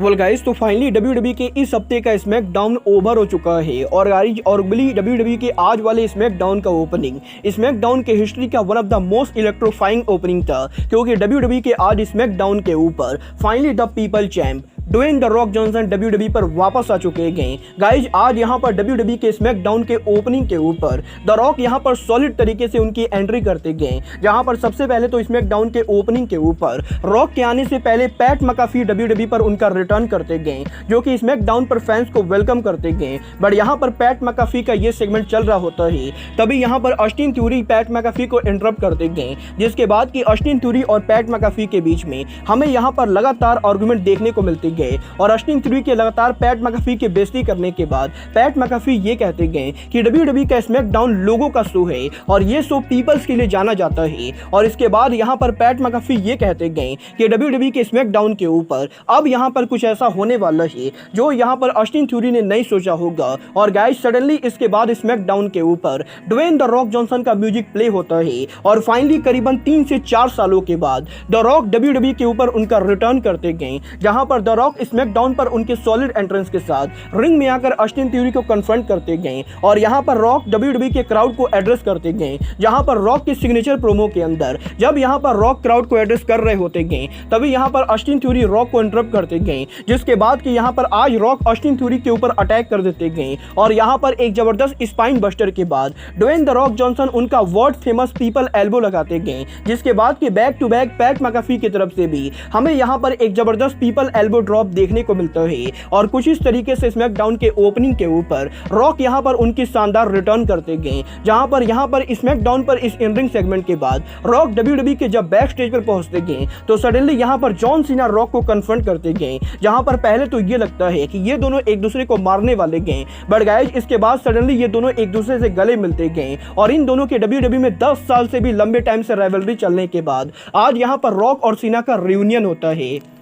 Well guys, तो finally WWE के इस हफ्ते का स्मैकडाउन ओवर हो चुका है और गाइस और WWE के आज वाले स्मैकडाउन का ओपनिंग स्मैकडाउन के हिस्ट्री का one of the most electrifying opening था, क्योंकि WWE के आज स्मैकडाउन के ऊपर finally the people champ Dwayne the Rock Johnson WWE पर वापस आ चुके हैं। गाइज आज यहाँ पर WWE के स्मैकडाउन के ओपनिंग के ऊपर द रॉक यहाँ पर सॉलिड तरीके से उनकी एंट्री करते गए, जहाँ पर सबसे पहले तो स्मैकडाउन के ओपनिंग के ऊपर रॉक के आने से पहले पैट मैकाफी WWE पर उनका रिटर्न करते गए, जो कि स्मैकडाउन पर फैंस को वेलकम करते गए। बट यहाँ पर पैट मैकाफी का ये सेगमेंट चल रहा होता है, तभी यहाँ पर ऑस्टिन थ्यूरी पैट मैकाफी को इंटरप्ट करते गए, जिसके बाद कि ऑस्टिन थ्यूरी और पैट मैकाफी के बीच में हमें यहाँ पर लगातार आर्गुमेंट देखने को मिलते गए और ऑस्टिन थ्यूरी के लगातार पैट मैकाफी की बेइज्जती करने के बाद पैट मैकाफी ये कहते गए कि WWE का स्मैकडाउन लोगों का शो है और ये शो पीपल्स के लिए जाना जाता है। और इसके बाद यहाँ पर पैट मैकाफी ये कहते गए कि WWE के स्मैकडाउन के ऊपर अब यहाँ पर कुछ ऐसा होने वाला है जो यहाँ पर ऑस्टिन थ्यूरी ने नहीं सोचा होगा। और गाइस सडनली इसके बाद स्मैकडाउन के ऊपर ड्वेन द रॉक जॉनसन का म्यूजिक प्ले होता है और फाइनली करीबन 3 से 4 सालों के बाद द रॉक WWE के ऊपर उनका रिटर्न करते गए, जहां पर द रॉक स्मैकडाउन पर उनके सॉलिड एंट्रेंस के साथ रिंग में आकर ऑस्टिन थ्यूरी को कन्फ्रंट करते गए और यहां पर रॉक WWE के क्राउड को एड्रेस करते गए, जहां पर रॉक की सिग्नेचर प्रोमो के अंदर जब यहां पर रॉक क्राउड को एड्रेस कर रहे होते गए, तभी यहां पर ऑस्टिन थ्यूरी रॉक को इंटरप्ट करते गए, जिसके बाद कि यहां पर आज रॉक ऑस्टिन थ्यूरी के ऊपर अटैक कर देते गए और यहां पर एक जबरदस्त स्पाइन बस्टर के बाद ड्वेन द रॉक जॉनसन उनका वर्ल्ड फेमस पीपल एल्बो लगाते गए, जिसके बाद कि बैक टू बैक पैट मैकाफी की तरफ से भी हमें यहां पर एक जबरदस्त पीपल एल्बो ड्रॉप देखने को मिलता है। और कुछ इस तरीके से स्मैकडाउन के ओपनिंग के ऊपर रॉक यहां पर उनकी शानदार रिटर्न करते गए, जहां पर यहां पर स्मैकडाउन पर इस इन रिंग सेगमेंट के बाद रॉक WWE के जब बैक स्टेज पर पहुंचते गए तो सडनली यहां पर जॉन सीना रॉक को कन्फ्रंट करते गए, जहां पर पहले तो ये लगता है कि ये दोनों एक दूसरे को मारने वाले गए, बट गाइस इसके बाद सडनली ये दोनों एक दूसरे से गले मिलते गए और इन दोनों के WWE में 10 साल से भी लंबे टाइम से राइवलरी चलने के बाद आज यहां पर रॉक और सीना का रियूनियन होता है।